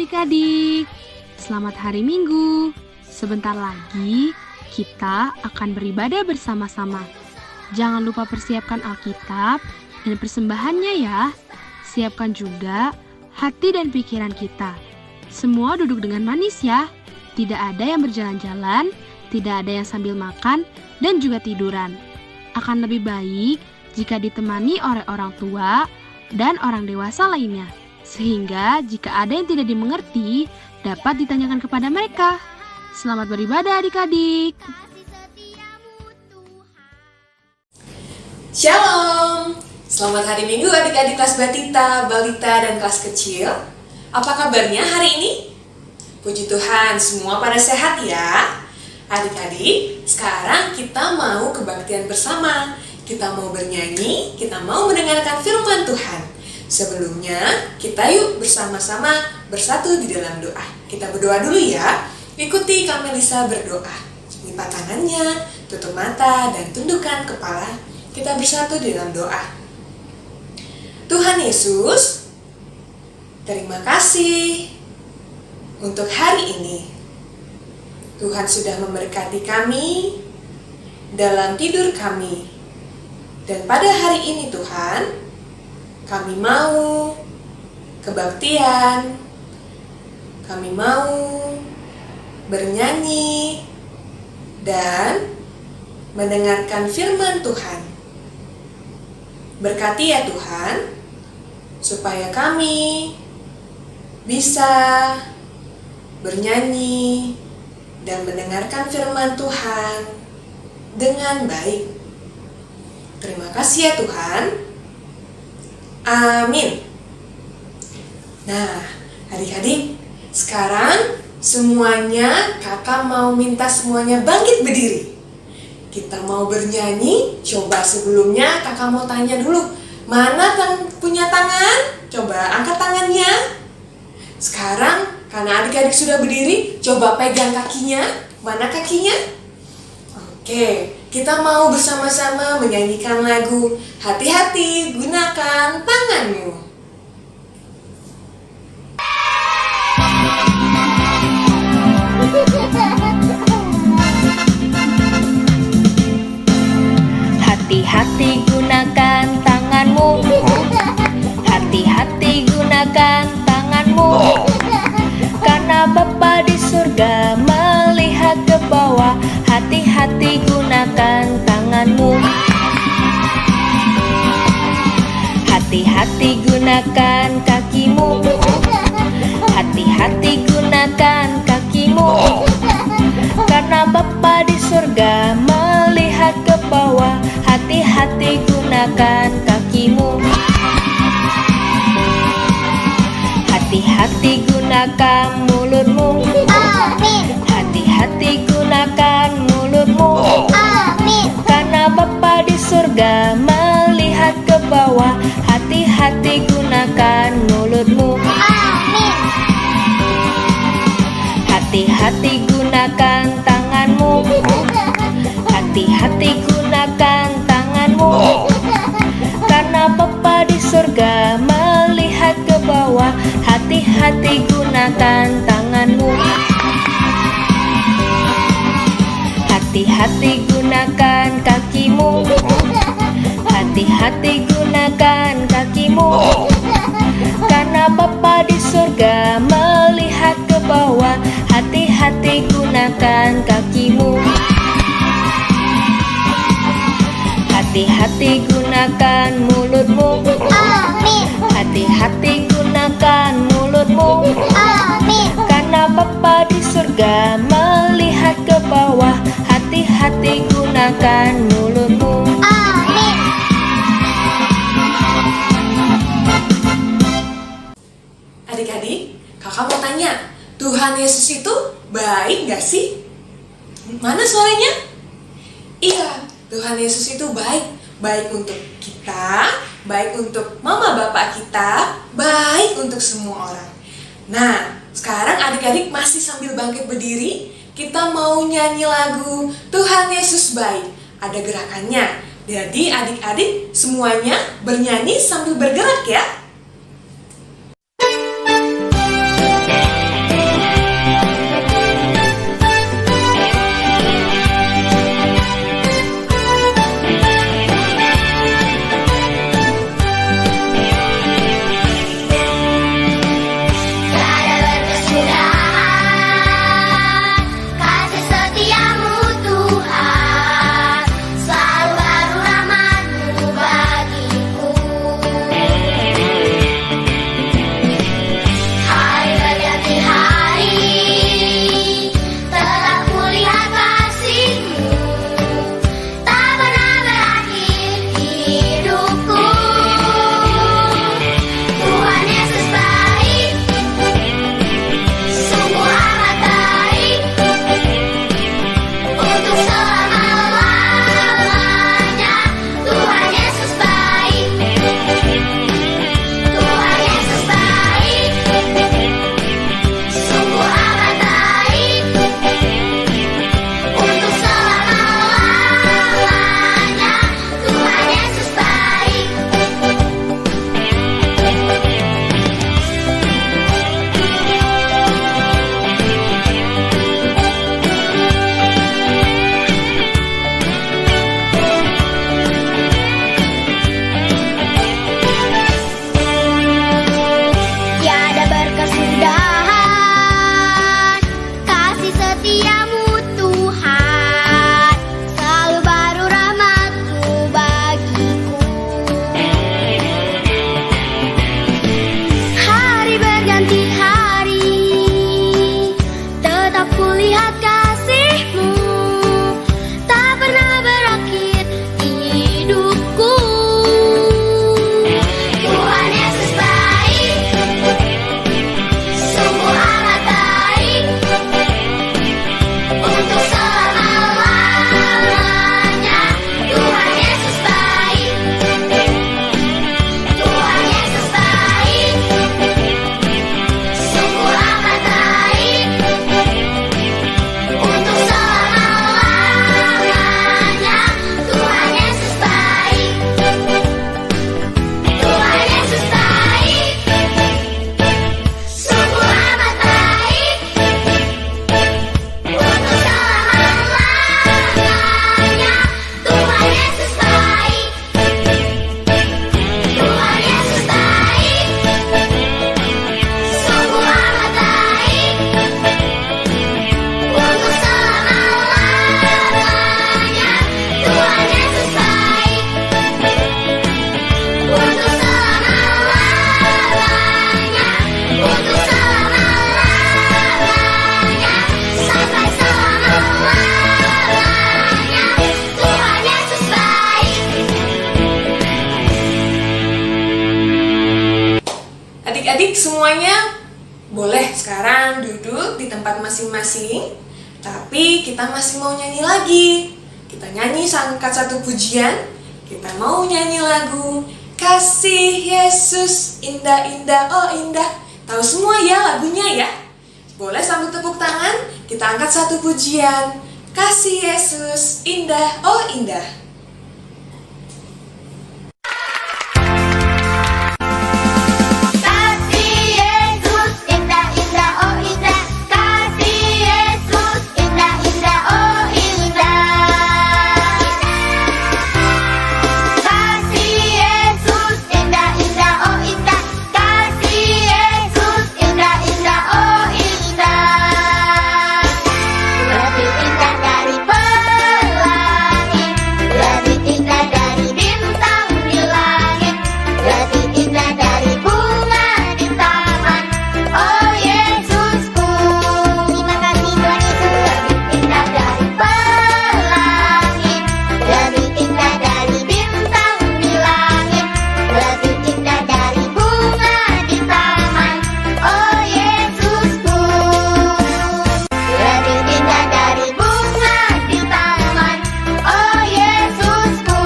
adik-adik, selamat hari Minggu. Sebentar lagi kita akan beribadah bersama-sama. Jangan lupa persiapkan Alkitab dan persembahannya ya. Siapkan juga hati dan pikiran kita. Semua duduk dengan manis ya. Tidak ada yang berjalan-jalan, tidak ada yang sambil makan, dan juga tiduran. Akan lebih baik jika ditemani oleh orang tua dan orang dewasa lainnya. Sehingga jika ada yang tidak dimengerti, dapat ditanyakan kepada mereka. Selamat beribadah adik-adik. Shalom. Selamat hari Minggu adik-adik kelas batita, balita, dan kelas kecil. Apa kabarnya hari ini? Puji Tuhan, semua pada sehat ya. Adik-adik, sekarang kita mau kebaktian bersama. Kita mau bernyanyi, kita mau mendengarkan firman Tuhan. Sebelumnya, kita yuk bersama-sama bersatu di dalam doa. Kita berdoa dulu ya. Ikuti Kak Melisa berdoa. Lipat tangannya, tutup mata, dan tundukkan kepala. Kita bersatu di dalam doa. Tuhan Yesus, terima kasih untuk hari ini. Tuhan sudah memberkati kami dalam tidur kami. Dan pada hari ini Tuhan, kami mau kebaktian, kami mau bernyanyi dan mendengarkan firman Tuhan. Berkati ya Tuhan, supaya kami bisa bernyanyi dan mendengarkan firman Tuhan dengan baik. Terima kasih ya Tuhan. Amin. Nah, adik-adik, sekarang semuanya kakak mau minta semuanya bangkit berdiri. Kita mau bernyanyi. Coba sebelumnya kakak mau tanya dulu, mana punya tangan? Coba angkat tangannya. Sekarang karena adik-adik sudah berdiri, coba pegang kakinya. Mana kakinya? Oke, kita mau bersama-sama menyanyikan lagu Hati-hati Gunakan Tanganmu. Hati-hati gunakan tanganmu. Hati-hati gunakan tanganmu. Karena Bapa di surga melihat ke bawah. Hati-hati gunakan tanganmu. Hati-hati gunakan kakimu. Hati-hati gunakan kakimu. Karena Bapa di surga melihat ke bawah. Hati-hati gunakan kakimu. Hati-hati gunakan mulutmu. Amin. Hati-hati gunakan mulutmu. Amin. Karena Bapa di surga melihat ke bawah. Hati-hati gunakan mulutmu. Amin. Hati-hati gunakan tanganmu. Hati-hati gunakan tanganmu. Karena Bapa di surga melihat ke bawah. Hati-hati gunakan tanganmu. Hati-hati gunakan kakimu. Hati-hati gunakan kakimu. Karena Bapa di surga melihat ke bawah. Hati-hati gunakan kakimu. Hati-hati gunakan mulutmu. Amin. Hati-hati gunakan mulutmu. Amin. Karena Bapa di surga melihat ke bawah. Hati-hati gunakan mulutmu. Amin. Adik-adik, kakak mau tanya, Tuhan Yesus itu baik gak sih? Mana suaranya? Iya, Tuhan Yesus itu baik. Baik untuk kita, baik untuk mama bapak kita, baik untuk semua orang. Nah, sekarang adik-adik masih sambil bangkit berdiri, kita mau nyanyi lagu Tuhan Yesus Baik. Ada gerakannya. Jadi adik-adik semuanya bernyanyi sambil bergerak ya. lihat kasih-Mu tak pernah berakhir hidupku. Tuhan Yesus baik, sungguh amat baik, untuk selama-lamanya. Tuhan Yesus baik, Tuhan Yesus baik, sungguh amat baik, untuk selama-lamanya. Tuhan Yesus baik, Tuhan Yesus baik, sungguh amat baik, untuk selama-lamanya. Tuhan Yesus baik, Tuhan Yesus baik, sungguh amat baik, untuk selama-lamanya. Tuhan Yesus baik, untuk selama-lamanya, untuk selama-lamanya, sampai selama-lamanya. Tuhan Yesus baik. Adik-adik semuanya boleh sekarang duduk di tempat masing-masing. Tapi kita masih mau nyanyi lagi. Kita nyanyi angkat satu pujian. Kita mau nyanyi lagu Kasih Yesus indah-indah, oh indah. Tahu semua ya lagunya ya? Boleh sambil tepuk tangan. Kita angkat satu pujian Kasih Yesus indah, oh indah. Kasih Yesus indah-indah, oh indah. Kasih Yesus indah-indah, oh indah. Kasih Yesus indah-indah, oh indah. Kasih Yesus indah-indah, oh indah. Lebih indah dari pelangi, lebih indah dari bintang di langit, lebih indah dari bunga di taman. Oh Yesusku, terima kasih Tuhan Yesus. Lebih indah dari pelangi, lebih indah dari bintang di langit, lebih indah dari bunga di taman. Oh Yesusku, lebih indah dari bunga di taman. Oh Yesusku.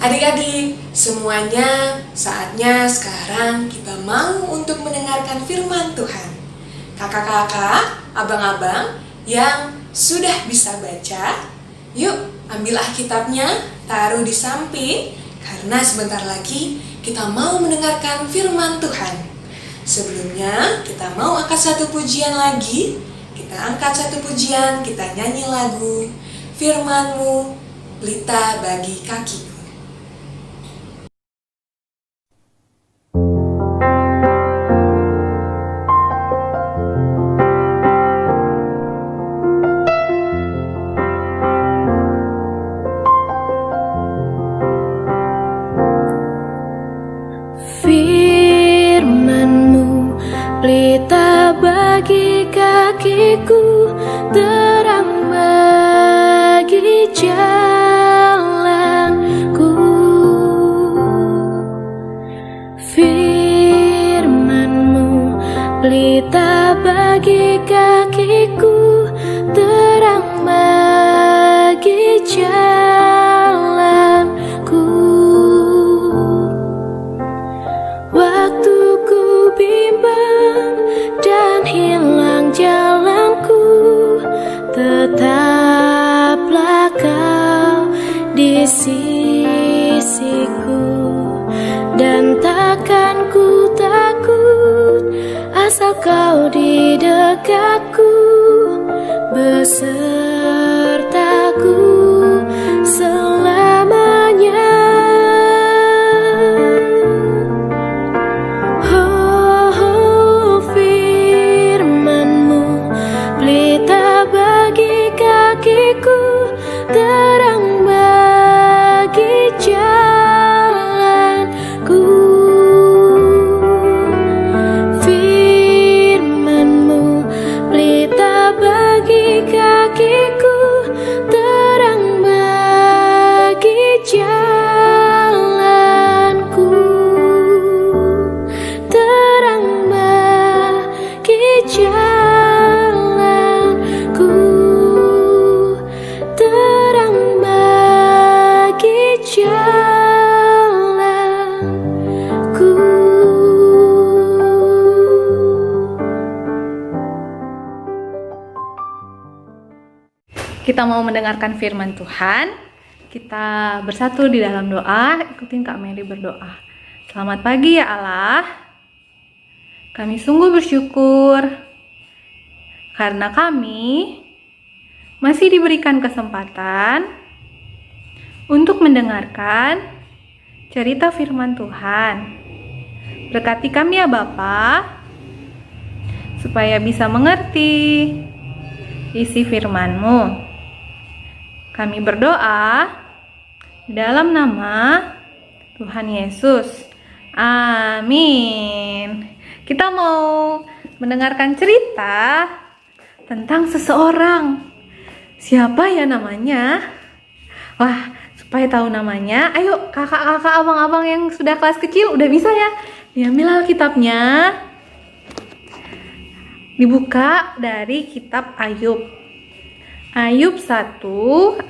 Adik-adik, semuanya saatnya sekarang kita mau untuk mendengarkan firman Tuhan. Kakak-kakak, abang-abang yang sudah bisa baca, yuk ambil Alkitabnya, taruh di samping, karena sebentar lagi kita mau mendengarkan firman Tuhan. Sebelumnya kita mau angkat satu pujian lagi. Kita angkat satu pujian, kita nyanyi lagu Firman-Mu, pelita bagi kakiku. Firman-Mu pelita bagi kakiku, terang bagi jalanku. Firman-Mu pelita bagi kakiku, terang bagi jalanku. Waktu ku bimbang dan hilang jalanku, tetaplah Kau di sisiku. Dan takkan ku takut, asal Kau di dekatku, besertaku selamanya. Oh, firman-Mu pelita bagi kakiku, terang bagi jalanku. Firman-Mu jalanku, terang bagi jalanku. Kita mau mendengarkan firman Tuhan. Kita bersatu di dalam doa. Ikutin Kak Mary berdoa. Selamat pagi ya Allah. Kami sungguh bersyukur karena kami masih diberikan kesempatan untuk mendengarkan cerita firman Tuhan. Berkati kami ya Bapa, supaya bisa mengerti isi firman-Mu. Kami berdoa dalam nama Tuhan Yesus. Amin. Kita mau mendengarkan cerita tentang seseorang. Siapa ya namanya? Wah, supaya tahu namanya, ayo kakak-kakak, abang-abang yang sudah kelas kecil udah bisa ya? Diambil Alkitabnya. Dibuka dari kitab Ayub. Ayub 1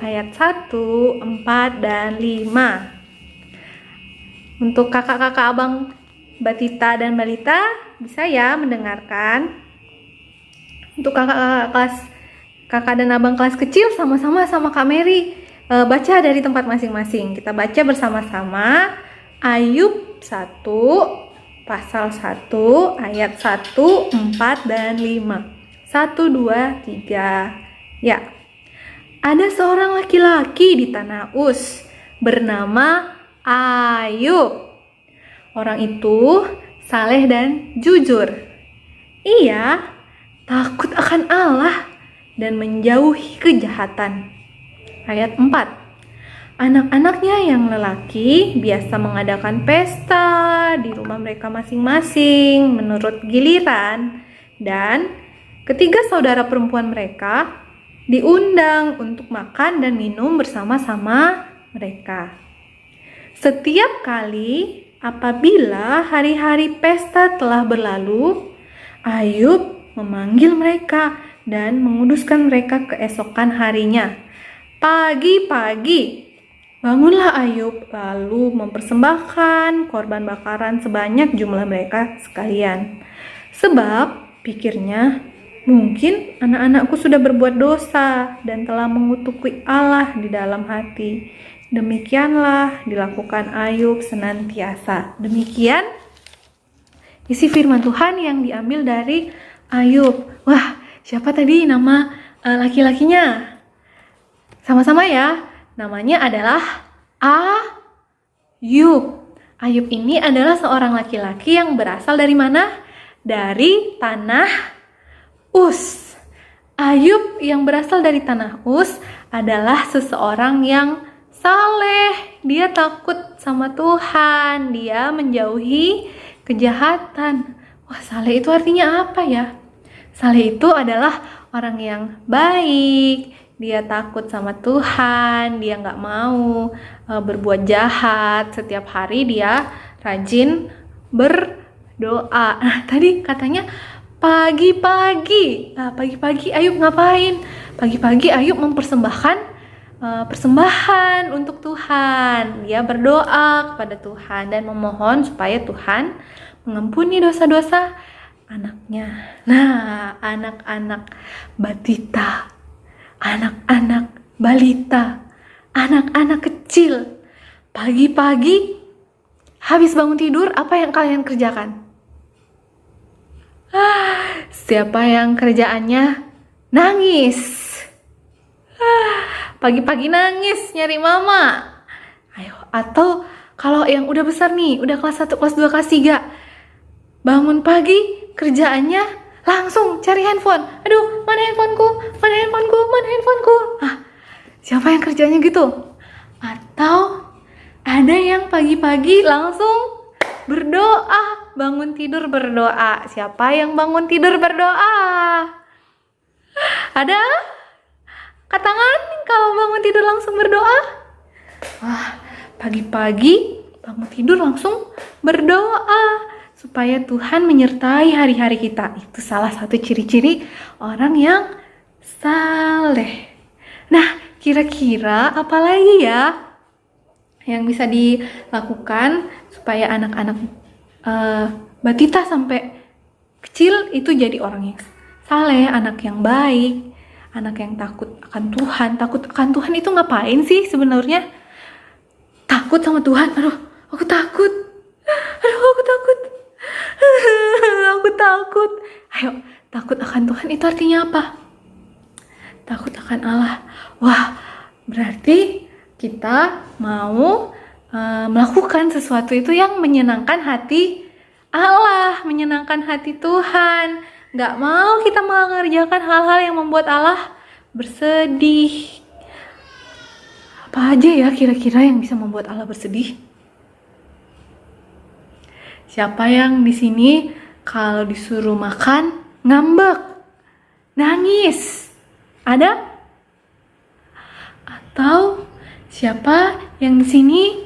ayat 1, 4, dan 5. Untuk kakak-kakak abang Batita dan Balita bisa ya mendengarkan. Untuk kakak dan abang kelas kecil sama-sama sama Kak Mary baca dari tempat masing-masing. Kita baca bersama-sama Ayub 1 pasal 1 ayat 1, 4, dan 5. 1, 2, 3. Ya. Ada seorang laki-laki di tanah Uz bernama Ayub. Orang itu saleh dan jujur. Ia takut akan Allah dan menjauhi kejahatan. Ayat 4. Anak-anaknya yang lelaki biasa mengadakan pesta di rumah mereka masing-masing menurut giliran, dan ketiga saudara perempuan mereka diundang untuk makan dan minum bersama-sama mereka. Setiap kali apabila hari-hari pesta telah berlalu, Ayub memanggil mereka dan menguduskan mereka keesokan harinya. Pagi-pagi bangunlah Ayub lalu mempersembahkan korban bakaran sebanyak jumlah mereka sekalian. Sebab pikirnya, mungkin anak-anakku sudah berbuat dosa dan telah mengutuki Allah di dalam hati. Demikianlah dilakukan Ayub senantiasa. Demikian isi firman Tuhan yang diambil dari Ayub. Wah, siapa tadi nama laki-lakinya? Sama-sama ya. Namanya adalah Ayub. Ayub ini adalah seorang laki-laki yang berasal dari mana? Dari tanah Uz. Ayub yang berasal dari tanah Uz adalah seseorang yang saleh. Dia takut sama Tuhan. Dia menjauhi kejahatan. Wah, saleh itu artinya apa ya? Saleh itu adalah orang yang baik. Dia takut sama Tuhan. Dia nggak mau berbuat jahat. Setiap hari dia rajin berdoa. Nah, tadi katanya pagi-pagi. Nah, pagi-pagi Ayub ngapain? Pagi-pagi Ayub mempersembahkan persembahan untuk Tuhan. Dia berdoa kepada Tuhan dan memohon supaya Tuhan mengampuni dosa-dosa anaknya. Nah, anak-anak Batita, anak-anak Balita, anak-anak kecil, pagi-pagi habis bangun tidur, apa yang kalian kerjakan? Siapa yang kerjaannya nangis? Pagi-pagi nangis nyari mama. Ayo, atau kalau yang udah besar nih, udah kelas 1, kelas 2, kelas 3, bangun pagi kerjaannya langsung cari handphone. Aduh, mana handphoneku? Mana handphoneku? Mana handphoneku? Siapa yang kerjanya gitu? Atau ada yang pagi-pagi langsung berdoa, bangun tidur berdoa. Siapa yang bangun tidur berdoa? Ada? Angkat tangan kalau bangun tidur langsung berdoa. Wah, pagi-pagi bangun tidur langsung berdoa. supaya Tuhan menyertai hari-hari kita. Itu salah satu ciri-ciri orang yang saleh. Nah, kira-kira apa lagi ya yang bisa dilakukan supaya anak-anak batita sampai kecil itu jadi orang yang saleh, anak yang baik, anak yang takut akan Tuhan. Takut akan Tuhan itu ngapain sih sebenarnya? Takut sama Tuhan. Aduh, aku takut. Aku takut. Ayo, takut akan Tuhan itu artinya apa? Takut akan Allah. Wah, berarti kita mau melakukan sesuatu itu yang menyenangkan hati Allah, menyenangkan hati Tuhan. Gak mau kita mengerjakan hal-hal yang membuat Allah bersedih. Apa aja ya kira-kira yang bisa membuat Allah bersedih? Siapa yang di sini kalau disuruh makan ngambek, nangis? Ada? Atau siapa yang di sini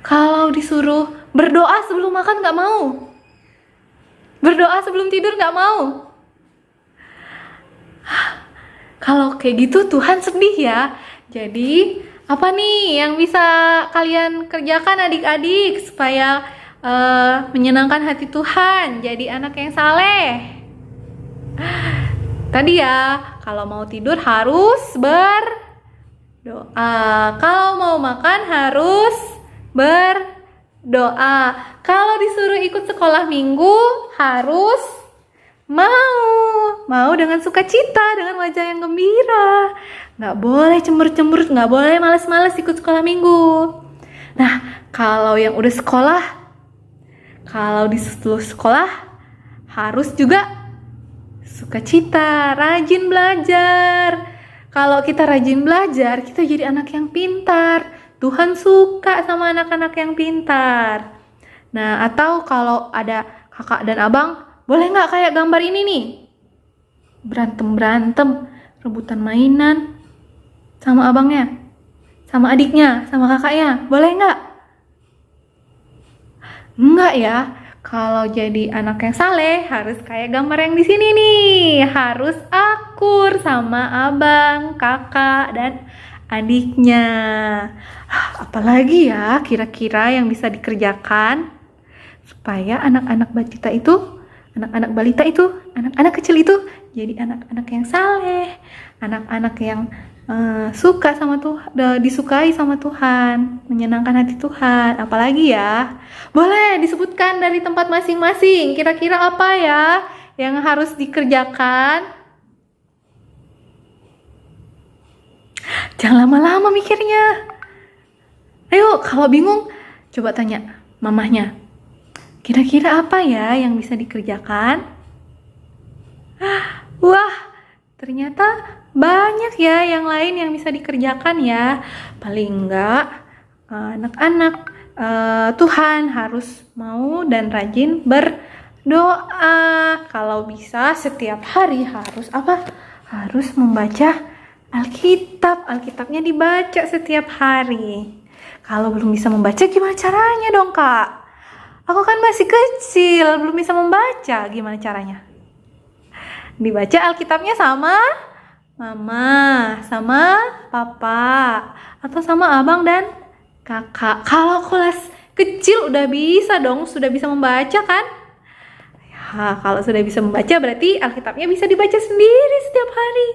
kalau disuruh berdoa sebelum makan gak mau? Berdoa sebelum tidur gak mau? Kalau kayak gitu Tuhan sedih ya. Jadi apa nih yang bisa kalian kerjakan adik-adik supaya menyenangkan hati Tuhan, jadi anak yang saleh? Tadi ya, kalau mau tidur harus berdoa. Kalau mau makan harus berdoa. Kalau disuruh ikut sekolah minggu harus mau dengan sukacita, dengan wajah yang gembira. Nggak boleh cemberut-cemberut, nggak boleh malas-malas ikut sekolah minggu. Nah, kalau yang udah sekolah, kalau disuruh sekolah harus juga sukacita, rajin belajar. Kalau kita rajin belajar, kita jadi anak yang pintar. Tuhan suka sama anak-anak yang pintar. Nah, atau kalau ada kakak dan abang, boleh nggak kayak gambar ini nih? Berantem-berantem, rebutan mainan sama abangnya, sama adiknya, sama kakaknya. Boleh nggak? Enggak ya. Kalau jadi anak yang saleh harus kayak gambar yang di sini nih. Harus akur sama abang, kakak, dan adiknya. Apalagi ya kira-kira yang bisa dikerjakan supaya anak-anak balita itu, anak-anak kecil itu jadi anak-anak yang saleh, anak-anak yang suka sama Tuhan, disukai sama Tuhan, menyenangkan hati Tuhan. Apalagi ya? Boleh disebutkan dari tempat masing-masing. Kira-kira apa ya yang harus dikerjakan? Jangan lama-lama mikirnya. Ayo, kalau bingung coba tanya mamahnya. Kira-kira apa ya yang bisa dikerjakan? Wah, ternyata banyak ya yang lain yang bisa dikerjakan ya. Paling enggak anak-anak Tuhan harus mau dan rajin berdoa. Kalau bisa setiap hari harus apa? Harus membaca Alkitab. Alkitabnya dibaca setiap hari. Kalau belum bisa membaca gimana caranya dong, Kak? Aku kan masih kecil, belum bisa membaca. Gimana caranya? Dibaca Alkitabnya sama mama, sama papa, atau sama abang dan kakak. Kalau kelas kecil udah bisa dong, sudah bisa membaca kan? Ya, kalau sudah bisa membaca berarti Alkitabnya bisa dibaca sendiri setiap hari.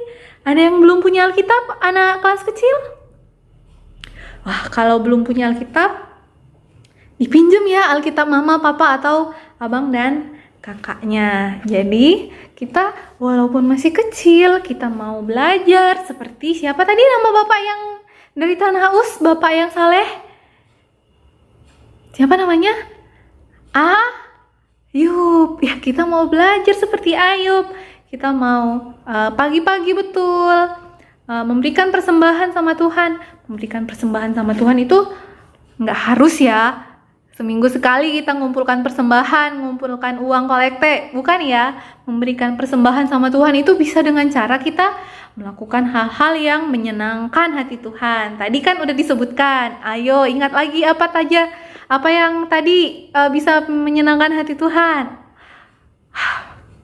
Ada yang belum punya Alkitab, anak kelas kecil? Wah, kalau belum punya Alkitab, dipinjam ya Alkitab mama, papa, atau abang dan kakaknya. Jadi kita walaupun masih kecil, kita mau belajar seperti siapa tadi nama bapak yang dari Tanah Us, bapak yang saleh? Siapa namanya? Ayub. Ya, kita mau belajar seperti Ayub. Kita mau pagi-pagi betul memberikan persembahan sama Tuhan. Memberikan persembahan sama Tuhan itu nggak harus ya seminggu sekali kita ngumpulkan persembahan, ngumpulkan uang kolekte. Bukan ya. Memberikan persembahan sama Tuhan itu bisa dengan cara kita melakukan hal-hal yang menyenangkan hati Tuhan. Tadi kan udah disebutkan. Ayo ingat lagi apa Apa yang tadi bisa menyenangkan hati Tuhan?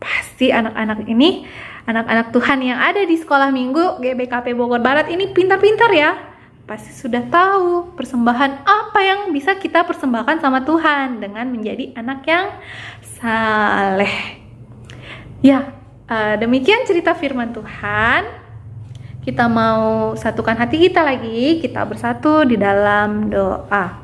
Pasti anak-anak ini, anak-anak Tuhan yang ada di sekolah minggu GBKP Bogor Barat ini pintar-pintar ya. Pasti sudah tahu persembahan apa yang bisa kita persembahkan sama Tuhan dengan menjadi anak yang saleh. Ya, demikian cerita firman Tuhan. Kita mau satukan hati kita lagi, kita bersatu di dalam doa.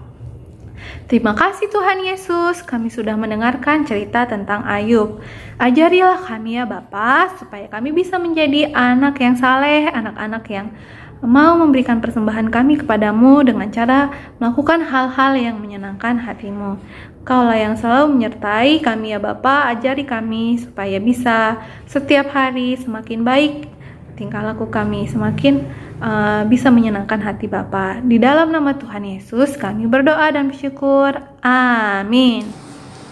Terima kasih Tuhan Yesus, kami sudah mendengarkan cerita tentang Ayub. Ajarilah kami ya Bapa, supaya kami bisa menjadi anak yang saleh, anak-anak yang mau memberikan persembahan kami kepadamu dengan cara melakukan hal-hal yang menyenangkan hatimu. Kaulah yang selalu menyertai kami ya Bapa, ajari kami supaya bisa setiap hari semakin baik tingkah laku kami, semakin bisa menyenangkan hati Bapa. Di dalam nama Tuhan Yesus kami berdoa dan bersyukur. Amin.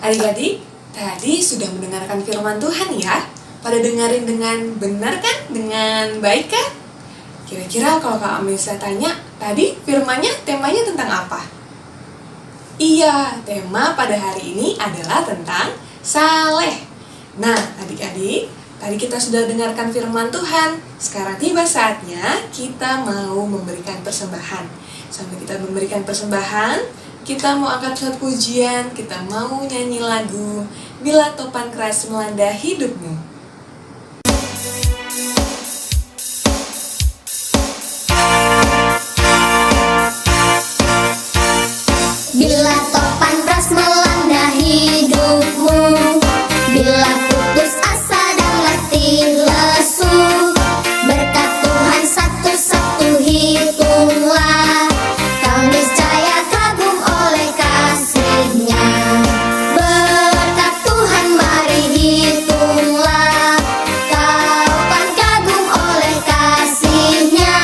Adik-adik, tadi sudah mendengarkan firman Tuhan ya? Pada dengerin dengan benar kan? Dengan baik kan? Kira-kira kalau Kak Amel saya tanya, tadi firmannya temanya tentang apa? Iya, tema pada hari ini adalah tentang saleh. Nah, adik-adik, tadi kita sudah dengarkan firman Tuhan. Sekarang tiba saatnya kita mau memberikan persembahan. Sambil kita memberikan persembahan, kita mau angkat suatu pujian, kita mau nyanyi lagu Bila Topan Keras Melanda Hidupmu. Bila topan keras melanda hidupmu, bila putus asa dan letih lesu, berkat Tuhan satu-satu hitunglah, kau niscaya kagum oleh kasih-Nya. Berkat Tuhan mari hitunglah, kau kan kagum oleh kasih-Nya.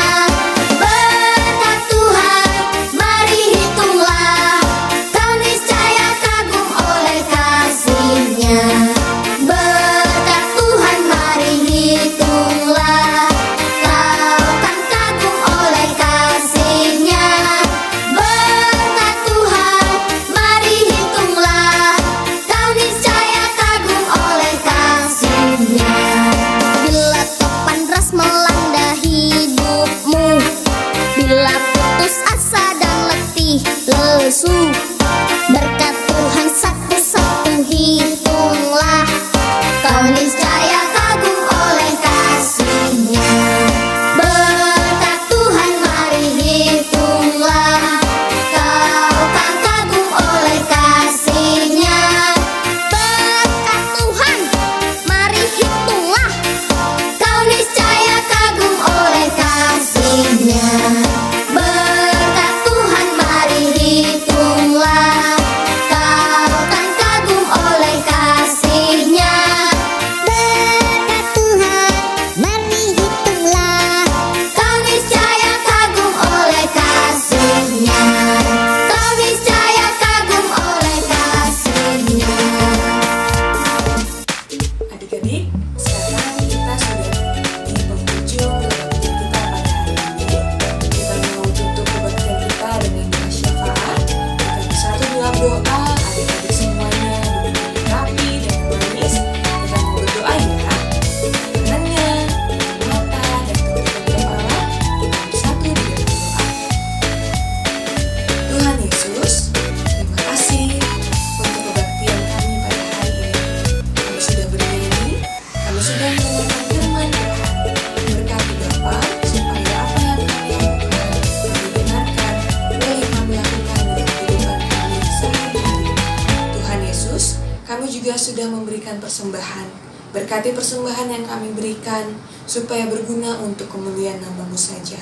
Berkat Tuhan mari hitunglah, kau niscaya kagum oleh kasih-Nya. Berkat Tuhan mari hitunglah, kau kan kagum oleh kasih-Nya. Berkat Tuhan mari hitunglah, kau niscaya kagum oleh kasih-Nya. Bila topan keras melanda hidupmu, bila putus asa dan letih lesu, berkat Tuhan satu-satu hitunglah, kau niscaya kagum oleh kasih-Nya. Berkat Tuhan mari hitunglah, kau kan kagum oleh kasih-Nya. Berkat Tuhan mari hitunglah, kau niscaya kagum oleh kasih-Nya. Berkat Tuhan mari hitunglah, kau kan kagum oleh kasih-Nya. Berkat Tuhan mari hitunglah, kau niscaya kagum oleh kasih-Nya. Kau niscaya kagum oleh kasih-Nya. Adik-adik, sekarang kita sudah di penghujung kebaktian kita pada hari ini. Kita mau tutup kebaktian kita dengan doa syafaat. Kita bersatu dalam doa, adik-adik semuanya berdiri rapi dan manis. Kita mau berdoa ya. Tangannya, mata, dan tutup kepala. Kita bersatu di dalam doa. Tuhan Yesus, terima kasih untuk kebaktian kami pada hari ini. Kami sudah bernyanyi, kami sudah mendengarkan firman Tuhan. Berkati Bapa, supaya apa yang kami lakukan, kami dengarkan, boleh kami lakukan dalam kehidupan kami sehari-hari. Tuhan Yesus, kami juga sudah memberikan persembahan. Berkati persembahan yang kami berikan, supaya berguna untuk kemuliaan nama-Mu saja.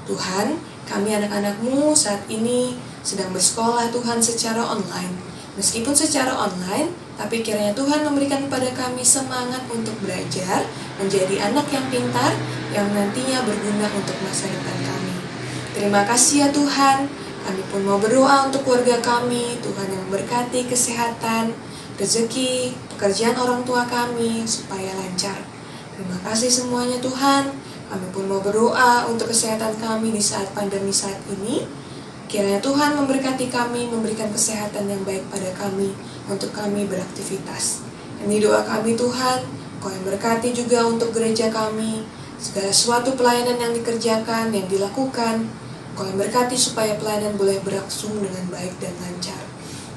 Tuhan, kami anak-anak-Mu saat ini sedang bersekolah Tuhan secara online. Meskipun secara online, tapi kiranya Tuhan memberikan kepada kami semangat untuk belajar, menjadi anak yang pintar, yang nantinya berguna untuk masa depan kami. Terima kasih ya Tuhan, kami pun mau berdoa untuk keluarga kami, Tuhan yang memberkati kesehatan, rezeki, pekerjaan orang tua kami, supaya lancar. Terima kasih semuanya Tuhan, kami pun mau berdoa untuk kesehatan kami di saat pandemi saat ini. Kiranya Tuhan memberkati kami, memberikan kesehatan yang baik pada kami, untuk kami beraktivitas. Ini doa kami Tuhan, Kau yang berkati juga untuk gereja kami, segala suatu pelayanan yang dikerjakan, yang dilakukan, Kau yang berkati supaya pelayanan boleh berlangsung dengan baik dan lancar.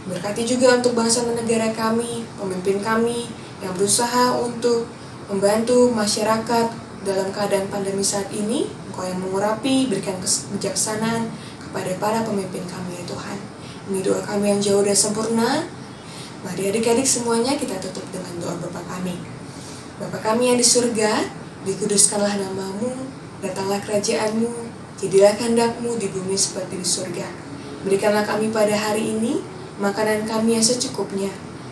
Berkati juga untuk bangsa dan negara kami, pemimpin kami yang berusaha untuk membantu masyarakat dalam keadaan pandemi saat ini. Kau yang mengurapi, berikan kebijaksanaan kepada para pemimpin kami ya Tuhan. Ini doa kami yang jauh dan sempurna. Mari adik-adik semuanya kita tutup dengan doa Bapa kami. Bapa kami yang di surga, dikuduskanlah namamu, datanglah kerajaan-Mu, jadilah kehendak-Mu di bumi seperti di surga. Berikanlah kami pada hari ini makanan kami yang secukupnya,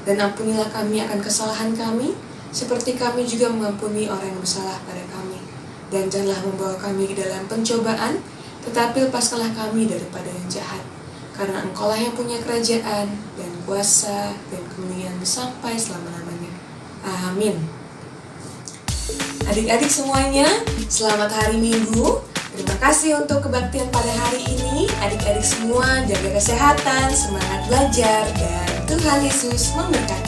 dan ampunilah kami akan kesalahan kami, seperti kami juga mengampuni orang yang bersalah pada kami. Dan janganlah membawa kami ke dalam pencobaan, tetapi lepaskanlah kami daripada yang jahat. Karena Engkau-lah yang punya kerajaan, dan kuasa, dan kemuliaan sampai selama-lamanya. Amin. Adik-adik semuanya, selamat hari Minggu. Terima kasih untuk kebaktian pada hari ini. Adik-adik semua jaga kesehatan, semangat belajar, dan Tuhan Yesus memberkati.